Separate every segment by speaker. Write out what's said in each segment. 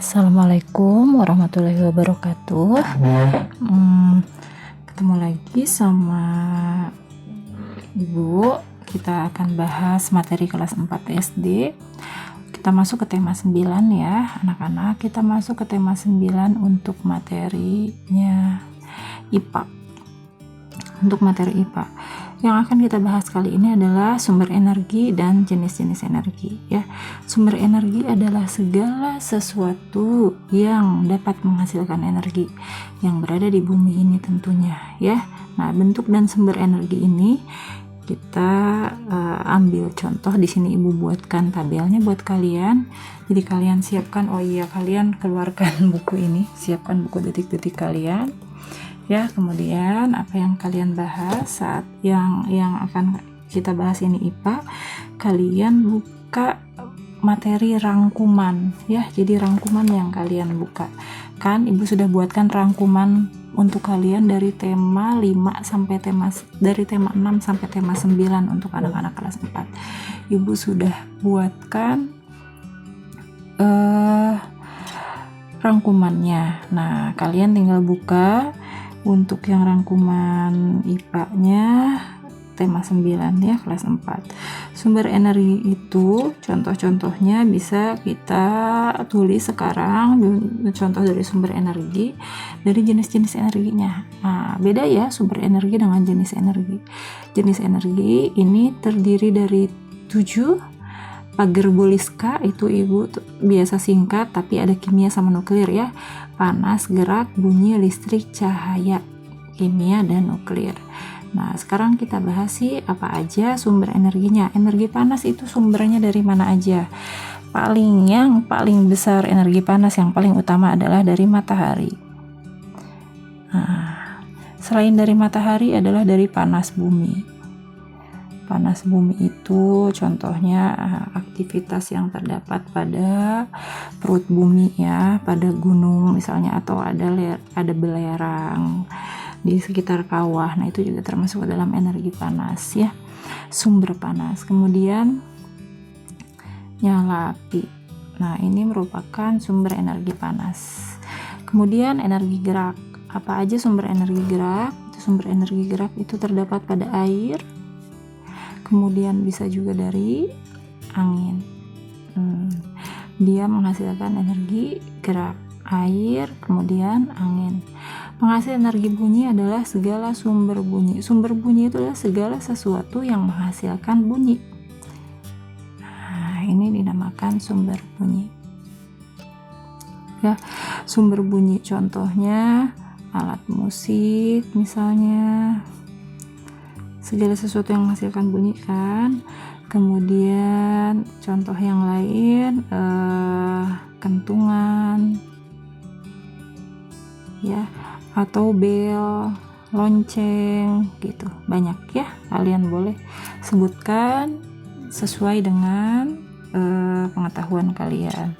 Speaker 1: Assalamualaikum warahmatullahi wabarakatuh. Ketemu lagi sama Ibu. Kita akan bahas materi kelas 4 SD. Kita masuk ke tema 9 ya, anak-anak. Kita masuk ke tema 9 untuk materinya IPA. Untuk materi IPA, yang akan kita bahas kali ini adalah sumber energi dan jenis-jenis energi ya. Sumber energi adalah segala sesuatu yang dapat menghasilkan energi yang berada di bumi ini tentunya ya. Nah, bentuk dan sumber energi ini kita ambil contoh di sini. Ibu buatkan tabelnya buat kalian. Jadi kalian siapkan, kalian keluarkan buku ini, siapkan buku detik-detik kalian. Ya, kemudian apa yang kalian bahas saat yang akan kita bahas ini IPA, kalian buka materi rangkuman ya. Jadi rangkuman yang kalian buka kan, Ibu sudah buatkan rangkuman untuk kalian dari tema 5 sampai dari tema 6 sampai tema 9 untuk anak-anak kelas 4. Ibu sudah buatkan rangkumannya. Nah, kalian tinggal buka untuk yang rangkuman IPA-nya tema 9 ya, kelas 4. Sumber energi itu contoh-contohnya bisa kita tulis sekarang. Contoh dari sumber energi, dari jenis-jenis energinya. Nah, beda ya sumber energi dengan jenis energi. Jenis energi ini terdiri dari 7 pagar Boliska, itu Ibu biasa singkat tapi ada kimia sama nuklir ya. Panas, gerak, bunyi, listrik, cahaya, kimia, dan nuklir. Nah, sekarang kita bahas sih apa aja sumber energinya. Energi panas itu sumbernya dari mana aja? Yang paling besar energi panas yang paling utama adalah dari matahari. Nah, selain dari matahari adalah dari panas bumi. Panas bumi itu contohnya aktivitas yang terdapat pada perut bumi ya, pada gunung misalnya, atau ada belerang di sekitar kawah. Nah, itu juga termasuk dalam energi panas ya, sumber panas. Kemudian nyala api. Nah, ini merupakan sumber energi panas. Kemudian energi gerak. Apa aja sumber energi gerak? Sumber energi gerak itu terdapat pada air, kemudian bisa juga dari angin. Dia menghasilkan energi gerak, air, kemudian angin. Penghasil energi bunyi adalah segala sumber bunyi. Sumber bunyi itu adalah segala sesuatu yang menghasilkan bunyi. Nah, ini dinamakan sumber bunyi. Ya, sumber bunyi contohnya alat musik misalnya. Segala sesuatu yang menghasilkan bunyi kan. Kemudian contoh yang lain kentungan ya, atau bel, lonceng gitu. Banyak ya, kalian boleh sebutkan sesuai dengan pengetahuan kalian.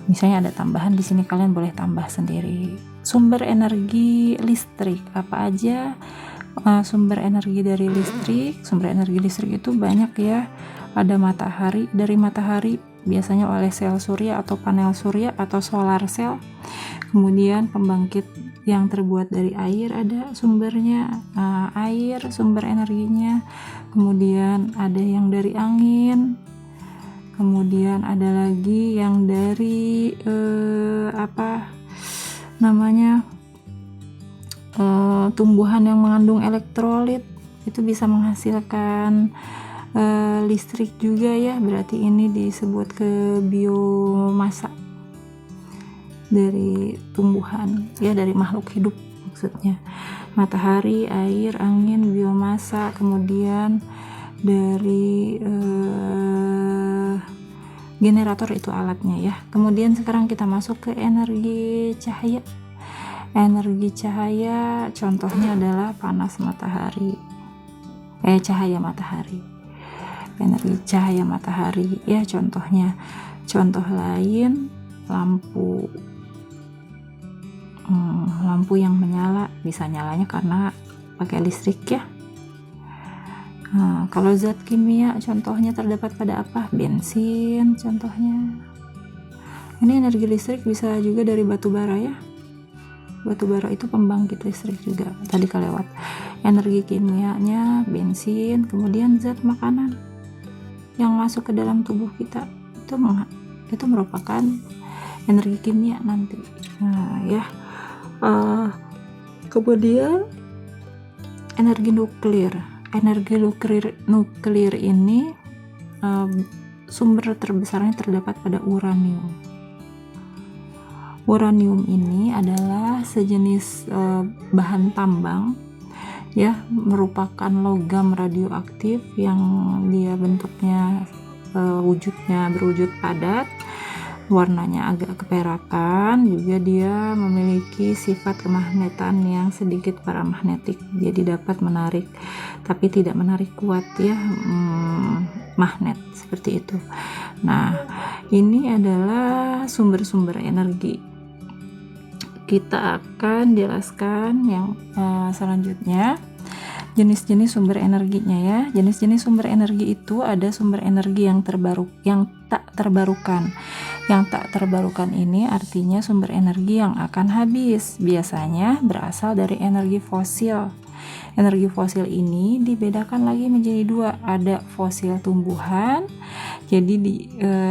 Speaker 1: Misalnya ada tambahan di sini, kalian boleh tambah sendiri. Sumber energi listrik apa aja? Sumber energi dari listrik. Sumber energi listrik itu banyak ya. Ada matahari, dari matahari biasanya oleh sel surya atau panel surya atau solar cell. Kemudian pembangkit yang terbuat dari air ada sumbernya, air sumber energinya. Kemudian ada yang dari angin. Kemudian ada lagi yang dari tumbuhan yang mengandung elektrolit, itu bisa menghasilkan listrik juga ya. Berarti ini disebut ke biomasa dari tumbuhan ya, dari makhluk hidup maksudnya. Matahari, air, angin, biomasa. Kemudian dari generator, itu alatnya ya. Kemudian sekarang kita masuk ke energi cahaya. Energi cahaya contohnya adalah panas matahari, cahaya matahari. Energi cahaya matahari ya contohnya. Contoh lain lampu. Lampu yang menyala, bisa nyalanya karena pakai listrik ya. Kalau zat kimia contohnya terdapat pada apa? Bensin contohnya. Ini energi listrik bisa juga dari batu bara ya. Batu bara itu pembangkit listrik juga, tadi kelewat. Energi kimianya bensin, kemudian zat makanan yang masuk ke dalam tubuh kita itu merupakan energi kimia nanti. Nah ya, kemudian energi nuklir ini sumber terbesarnya terdapat pada uranium. Uranium ini adalah sejenis bahan tambang ya, merupakan logam radioaktif yang dia bentuknya wujudnya berwujud padat, warnanya agak keperakan, juga dia memiliki sifat kemagnetan yang sedikit paramagnetik, jadi dapat menarik tapi tidak menarik kuat ya, magnet seperti itu. Nah ini adalah sumber-sumber energi. Kita akan jelaskan yang selanjutnya jenis-jenis sumber energinya ya. Jenis-jenis sumber energi itu ada sumber energi yang tak terbarukan. Yang tak terbarukan ini artinya sumber energi yang akan habis, biasanya berasal dari energi fosil. Energi fosil ini dibedakan lagi menjadi dua, ada fosil tumbuhan, jadi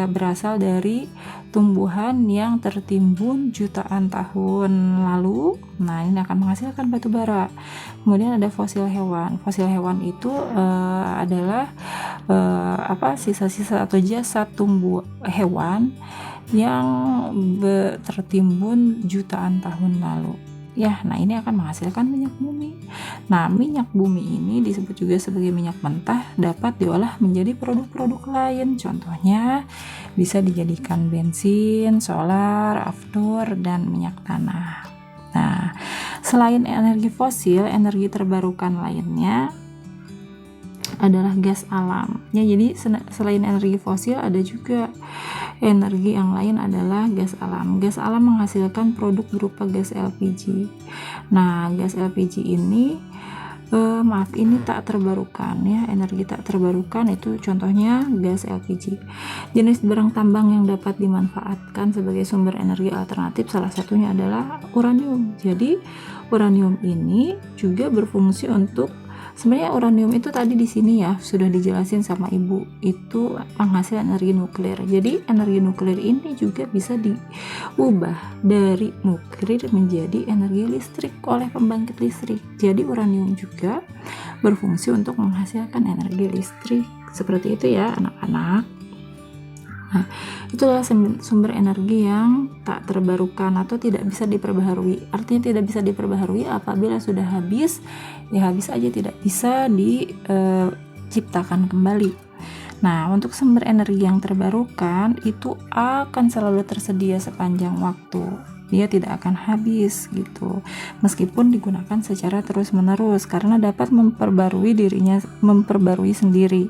Speaker 1: berasal dari tumbuhan yang tertimbun jutaan tahun lalu. Nah ini akan menghasilkan batu bara. Kemudian ada fosil hewan. Fosil hewan itu adalah sisa-sisa atau jasad hewan yang tertimbun jutaan tahun lalu. Ya, nah ini akan menghasilkan minyak bumi. Nah, minyak bumi ini disebut juga sebagai minyak mentah, dapat diolah menjadi produk-produk lain. Contohnya bisa dijadikan bensin, solar, aftur, dan minyak tanah. Nah, selain energi fosil, energi terbarukan lainnya adalah gas alam. Ya, jadi selain energi fosil ada juga energi yang lain adalah gas alam. Gas alam menghasilkan produk berupa gas LPG. Nah, gas LPG ini ini tak terbarukan ya. Energi tak terbarukan itu contohnya gas LPG. Jenis barang tambang yang dapat dimanfaatkan sebagai sumber energi alternatif salah satunya adalah uranium. Jadi, uranium ini juga berfungsi untuk, sebenarnya uranium itu tadi di sini ya sudah dijelasin sama ibu, itu penghasil energi nuklir. Jadi energi nuklir ini juga bisa diubah dari nuklir menjadi energi listrik oleh pembangkit listrik. Jadi uranium juga berfungsi untuk menghasilkan energi listrik. Seperti itu ya anak-anak. Nah, itulah sumber energi yang tak terbarukan atau tidak bisa diperbaharui. Artinya tidak bisa diperbaharui apabila sudah habis, ya habis aja, tidak bisa diciptakan kembali. Nah, untuk sumber energi yang terbarukan itu akan selalu tersedia sepanjang waktu. Dia tidak akan habis gitu. Meskipun digunakan secara terus-menerus karena dapat memperbarui sendiri.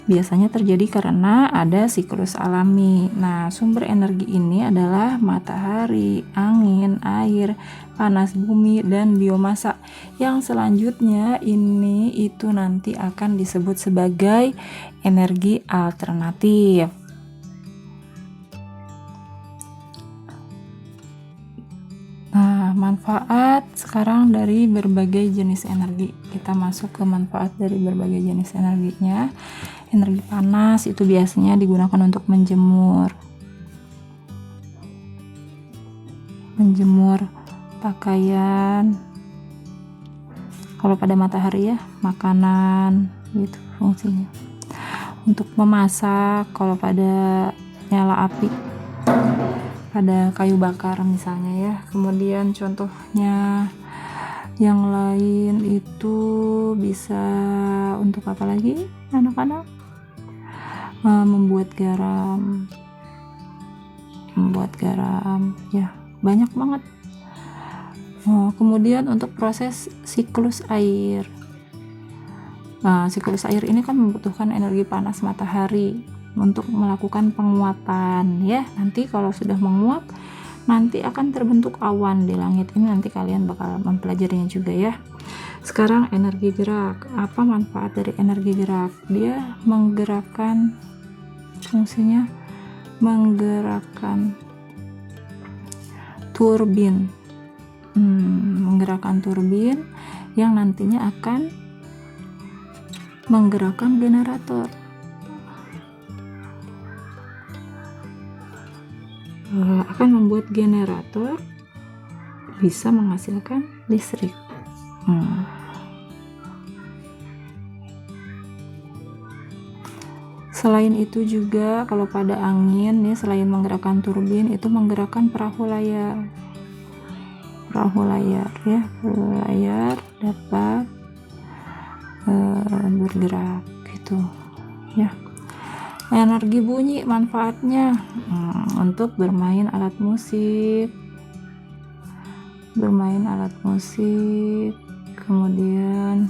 Speaker 1: Biasanya terjadi karena ada siklus alami. Nah, sumber energi ini adalah matahari, angin, air, panas bumi, dan biomasa. Yang selanjutnya itu nanti akan disebut sebagai energi alternatif. Nah, manfaat sekarang dari berbagai jenis energi. Kita masuk ke manfaat dari berbagai jenis energinya. Energi panas itu biasanya digunakan untuk menjemur pakaian. Kalau pada matahari ya, makanan gitu fungsinya. Untuk memasak kalau pada nyala api, pada kayu bakar misalnya ya. Kemudian contohnya yang lain itu bisa untuk apa lagi anak-anak? Membuat garam ya, banyak banget. Kemudian untuk proses siklus air. Siklus air ini kan membutuhkan energi panas matahari untuk melakukan penguapan ya. Nanti kalau sudah menguap, nanti akan terbentuk awan di langit. Ini nanti kalian bakal mempelajarinya juga ya. Sekarang energi gerak. Apa manfaat dari energi gerak? Dia menggerakkan, fungsinya menggerakkan turbin, yang nantinya akan menggerakkan generator. Akan membuat generator bisa menghasilkan listrik. Selain itu juga kalau pada angin nih, selain menggerakkan turbin, itu menggerakkan perahu layar ya. Perahu layar dapat bergerak gitu ya. Energi bunyi manfaatnya untuk bermain alat musik, kemudian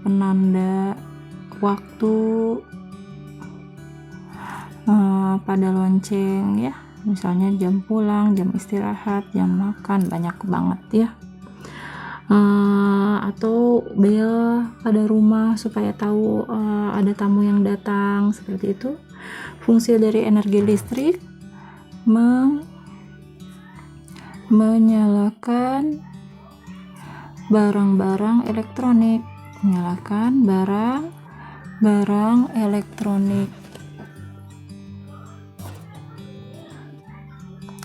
Speaker 1: penanda waktu pada lonceng ya, misalnya jam pulang, jam istirahat, jam makan, banyak banget ya. Atau bel pada rumah supaya tahu ada tamu yang datang, seperti itu. Fungsi dari energi listrik menyalakan barang-barang elektronik,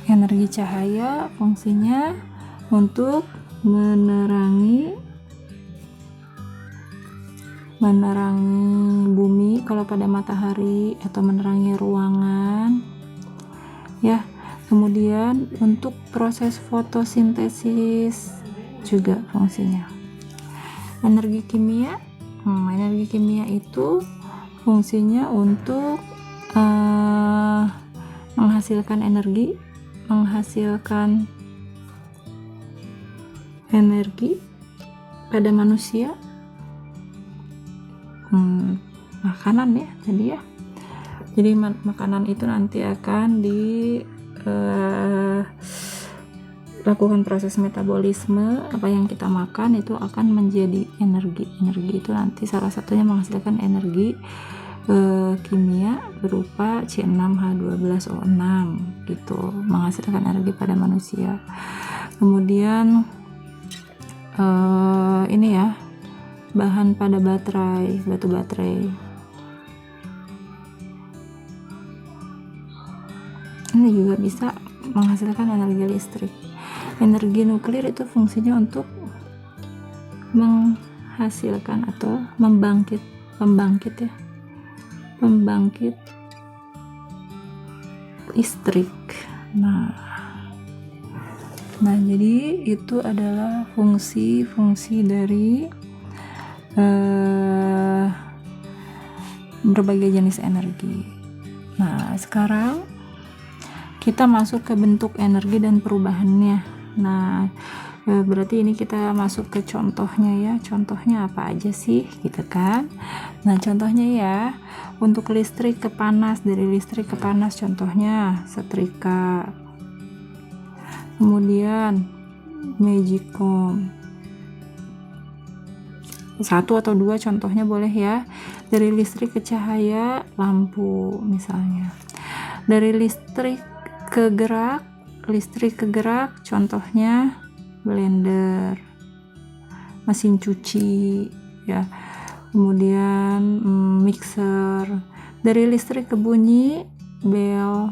Speaker 1: Energi cahaya fungsinya untuk menerangi bumi kalau pada matahari, atau menerangi ruangan ya. Kemudian untuk proses fotosintesis juga fungsinya. Energi kimia itu fungsinya untuk menghasilkan energi pada manusia. Makanan ya tadi ya. Jadi makanan itu nanti akan lakukan proses metabolisme. Apa yang kita makan itu akan menjadi energi itu nanti salah satunya menghasilkan energi kimia berupa C6H12O6 gitu, menghasilkan energi pada manusia. Kemudian ini ya, bahan pada batu baterai ini juga bisa menghasilkan energi listrik. Energi nuklir itu fungsinya untuk menghasilkan atau membangkit listrik. Nah jadi itu adalah fungsi dari berbagai jenis energi. Nah sekarang kita masuk ke bentuk energi dan perubahannya. Nah berarti ini kita masuk ke contohnya ya. Contohnya apa aja sih gitu kan. Nah contohnya ya, untuk listrik ke panas, dari listrik ke panas contohnya setrika, kemudian magicom, 1 atau 2 contohnya boleh ya. Dari listrik ke cahaya, lampu misalnya. Dari listrik ke gerak contohnya blender, mesin cuci ya, kemudian mixer. Dari listrik ke bunyi, bel,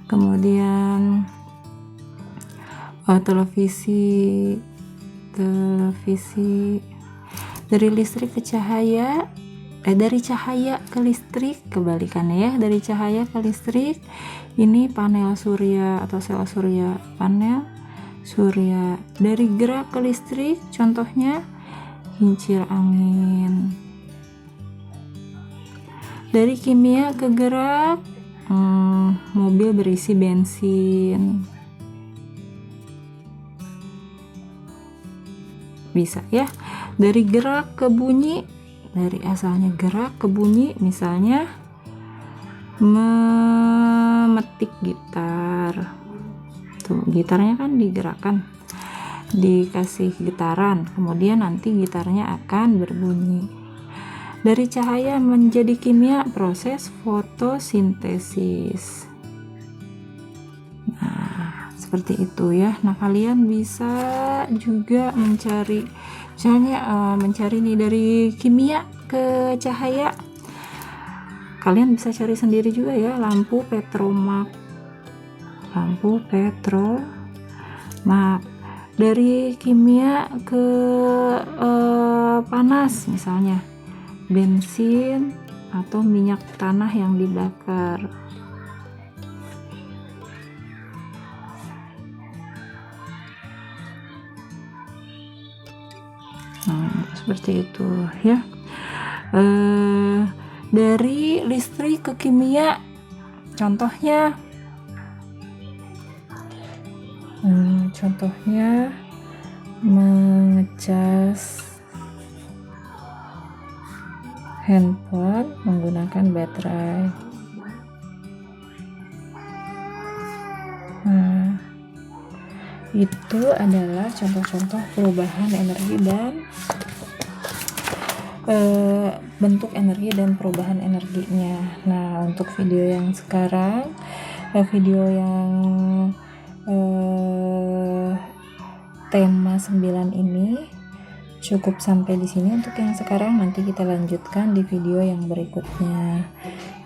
Speaker 1: kemudian televisi. Dari listrik ke cahaya, dari cahaya ke listrik, kebalikannya ya, dari cahaya ke listrik, ini panel surya atau sel surya, panel surya. Dari gerak ke listrik contohnya kincir angin. Dari kimia ke gerak, mobil berisi bensin, bisa ya. Dari gerak ke bunyi, dari asalnya gerak ke bunyi, misalnya memetik gitar, tuh gitarnya kan digerakkan, dikasih gitaran, kemudian nanti gitarnya akan berbunyi. Dari cahaya menjadi kimia, proses fotosintesis. Nah, seperti itu ya. Nah, kalian bisa juga mencari, misalnya mencari nih dari kimia ke cahaya. Kalian bisa cari sendiri juga ya, lampu petromak. Dari kimia ke panas, misalnya bensin atau minyak tanah yang dibakar. Seperti itu ya. Dari listrik ke kimia, contohnya mengecas handphone menggunakan baterai. Itu adalah contoh-contoh perubahan energi dan bentuk energi dan perubahan energinya. Nah, untuk video yang sekarang, video yang tema 9 ini cukup sampai di sini untuk yang sekarang. Nanti kita lanjutkan di video yang berikutnya.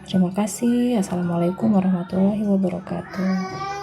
Speaker 1: Terima kasih. Assalamualaikum warahmatullahi wabarakatuh.